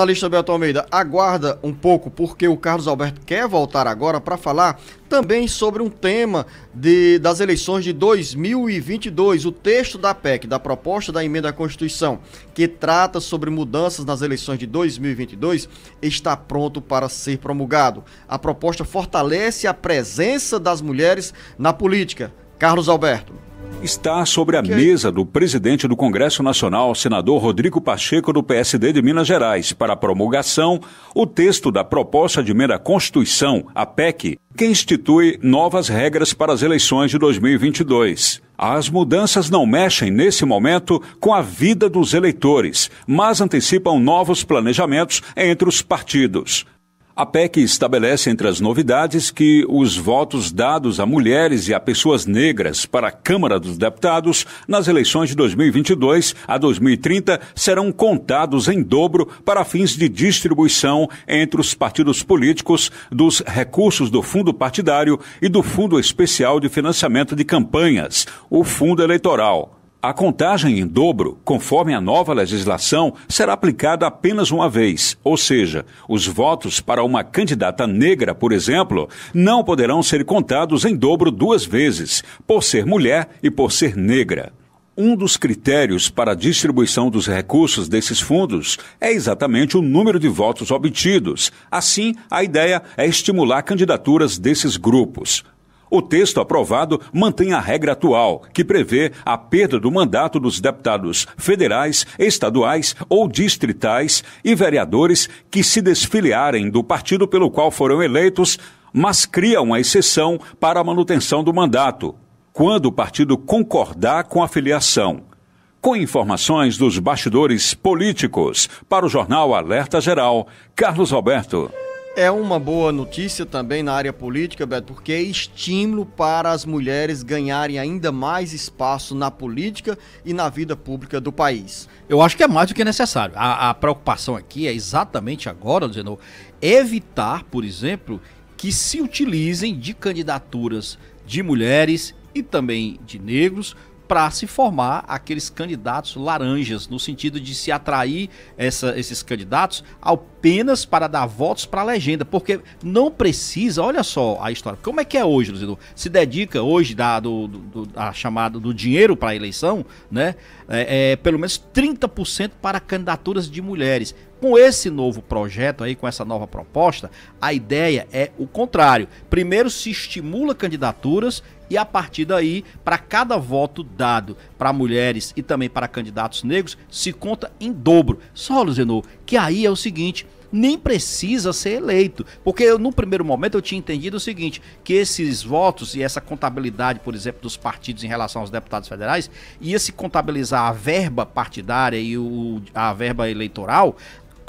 jornalista Beto Almeida, aguarda um pouco, porque o Carlos Alberto quer voltar agora para falar também sobre um tema das eleições de 2022. O texto da PEC, da proposta da emenda à Constituição, que trata sobre mudanças nas eleições de 2022, está pronto para ser promulgado. A proposta fortalece a presença das mulheres na política. Carlos Alberto. Está sobre a mesa do presidente do Congresso Nacional, senador Rodrigo Pacheco, do PSD de Minas Gerais, para promulgação, o texto da proposta de emenda à Constituição, a PEC, que institui novas regras para as eleições de 2022. As mudanças não mexem, nesse momento, com a vida dos eleitores, mas antecipam novos planejamentos entre os partidos. A PEC estabelece entre as novidades que os votos dados a mulheres e a pessoas negras para a Câmara dos Deputados nas eleições de 2022 a 2030 serão contados em dobro para fins de distribuição entre os partidos políticos dos recursos do Fundo Partidário e do Fundo Especial de Financiamento de Campanhas, o Fundo Eleitoral. A contagem em dobro, conforme a nova legislação, será aplicada apenas uma vez, ou seja, os votos para uma candidata negra, por exemplo, não poderão ser contados em dobro duas vezes, por ser mulher e por ser negra. Um dos critérios para a distribuição dos recursos desses fundos é exatamente o número de votos obtidos. Assim, a ideia é estimular candidaturas desses grupos. O texto aprovado mantém a regra atual, que prevê a perda do mandato dos deputados federais, estaduais ou distritais e vereadores que se desfiliarem do partido pelo qual foram eleitos, mas cria uma exceção para a manutenção do mandato, quando o partido concordar com a filiação. Com informações dos bastidores políticos, para o jornal Alerta Geral, Carlos Alberto. É uma boa notícia também na área política, Beto, porque é estímulo para as mulheres ganharem ainda mais espaço na política e na vida pública do país. Eu acho que é mais do que necessário. A preocupação aqui é exatamente agora, Luciano, evitar, por exemplo, que se utilizem de candidaturas de mulheres e também de negros para se formar aqueles candidatos laranjas, no sentido de se atrair esses candidatos apenas para dar votos para a legenda, porque não precisa, olha só a história, como é que é hoje, Luciano? Se dedica hoje a chamada do dinheiro para a eleição, né? Pelo menos 30% para candidaturas de mulheres. Com esse novo projeto aí, com essa nova proposta, a ideia é o contrário. Primeiro se estimula candidaturas e a partir daí, para cada voto dado para mulheres e também para candidatos negros, se conta em dobro. Só, Luciano, que aí é o seguinte, nem precisa ser eleito, porque no primeiro momento eu tinha entendido o seguinte, que esses votos e essa contabilidade, por exemplo, dos partidos em relação aos deputados federais, ia se contabilizar a verba partidária e a verba eleitoral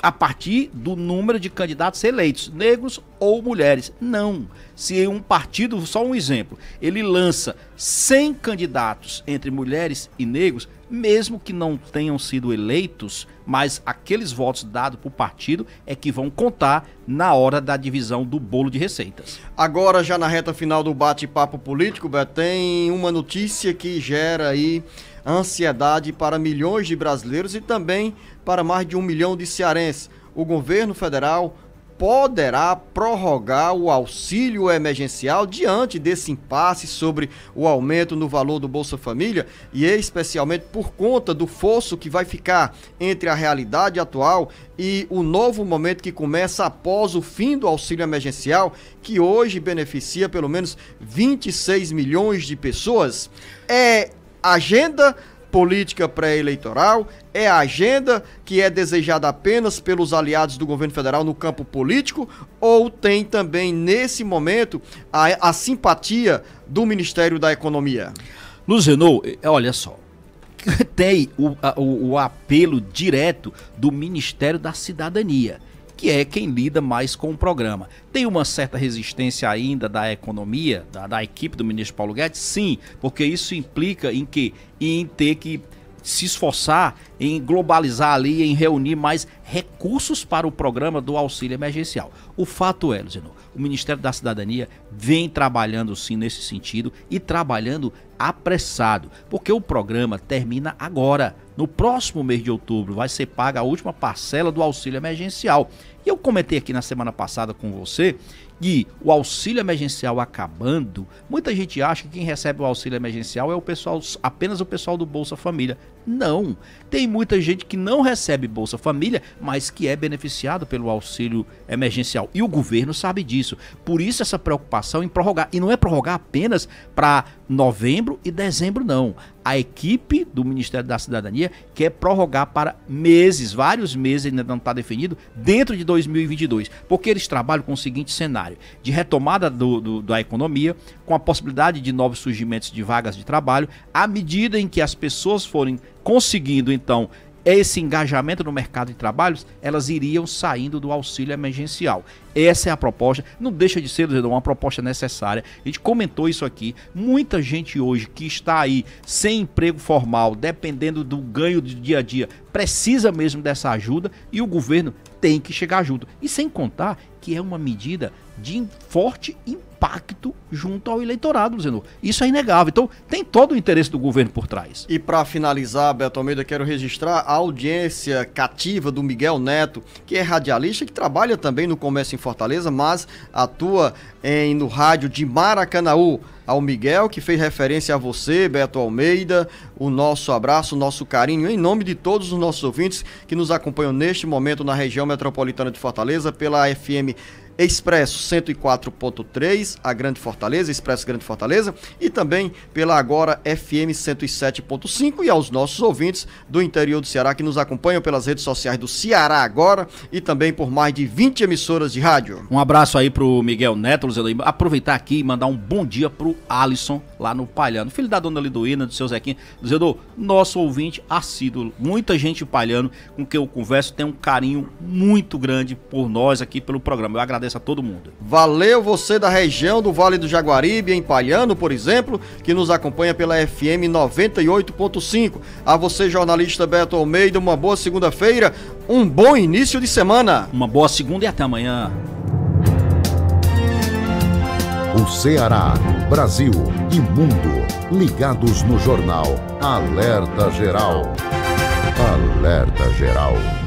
a partir do número de candidatos eleitos, negros ou mulheres. Não. Se um partido, só um exemplo, ele lança 100 candidatos entre mulheres e negros, mesmo que não tenham sido eleitos, mas aqueles votos dados por partido é que vão contar na hora da divisão do bolo de receitas. Agora, já na reta final do bate-papo político, Beto, tem uma notícia que gera aí ansiedade para milhões de brasileiros e também para mais de 1 milhão de cearenses. O governo federal poderá prorrogar o auxílio emergencial diante desse impasse sobre o aumento no valor do Bolsa Família e especialmente por conta do fosso que vai ficar entre a realidade atual e o novo momento que começa após o fim do auxílio emergencial, que hoje beneficia pelo menos 26 milhões de pessoas. É agenda política pré-eleitoral, é a agenda que é desejada apenas pelos aliados do governo federal no campo político, ou tem também nesse momento a simpatia do Ministério da Economia? Luciano, olha só, tem o apelo direto do Ministério da Cidadania, que é quem lida mais com o programa. Tem uma certa resistência ainda da economia, da equipe do ministro Paulo Guedes? Sim, porque isso implica em ter que se esforçar em globalizar ali, em reunir mais recursos para o programa do auxílio emergencial. O fato é, Luciano, o Ministério da Cidadania vem trabalhando sim nesse sentido e trabalhando apressado, porque o programa termina agora. No próximo mês de outubro vai ser paga a última parcela do auxílio emergencial. E eu comentei aqui na semana passada com você que o auxílio emergencial acabando, muita gente acha que quem recebe o auxílio emergencial é o pessoal, apenas o pessoal do Bolsa Família. Não, tem muita gente que não recebe Bolsa Família, mas que é beneficiado pelo auxílio emergencial. E o governo sabe disso. Por isso essa preocupação em prorrogar. E não é prorrogar apenas para novembro e dezembro, não. A equipe do Ministério da Cidadania quer prorrogar para meses, vários meses, ainda não está definido, dentro de 2022. Porque eles trabalham com o seguinte cenário: de retomada da economia, com a possibilidade de novos surgimentos de vagas de trabalho, à medida em que as pessoas forem conseguindo, então, esse engajamento no mercado de trabalhos, elas iriam saindo do auxílio emergencial. Essa é a proposta, não deixa de ser uma proposta necessária. A gente comentou isso aqui. Muita gente hoje que está aí sem emprego formal, dependendo do ganho do dia a dia, precisa mesmo dessa ajuda e o governo tem que chegar junto. E sem contar que é uma medida de forte impacto junto ao eleitorado, Zenor. Isso é inegável. Então, tem todo o interesse do governo por trás. E para finalizar, Beto Almeida, quero registrar a audiência cativa do Miguel Neto, que é radialista, que trabalha também no comércio em Fortaleza, mas atua no rádio de Maracanaú. Ao Miguel, que fez referência a você, Beto Almeida, o nosso abraço, o nosso carinho, em nome de todos os nossos ouvintes que nos acompanham neste momento na região metropolitana de Fortaleza, pela FM Expresso 104.3, a Grande Fortaleza, Expresso Grande Fortaleza, e também pela agora FM 107.5, e aos nossos ouvintes do interior do Ceará que nos acompanham pelas redes sociais do Ceará Agora e também por mais de 20 emissoras de rádio. Um abraço aí pro Miguel Neto, Luciano. Aproveitar aqui e mandar um bom dia pro Alisson lá no Palhano, filho da dona Liduína, do seu Zequinha. Luciano, nosso ouvinte assíduo, muita gente palhano com quem eu converso, tem um carinho muito grande por nós aqui pelo programa. Eu agradeço a todo mundo. Valeu você da região do Vale do Jaguaribe, em Palhano, por exemplo, que nos acompanha pela FM 98.5. A você, jornalista Beto Almeida, uma boa segunda-feira, um bom início de semana. Uma boa segunda e até amanhã. O Ceará, Brasil e mundo ligados no jornal Alerta Geral. Alerta Geral.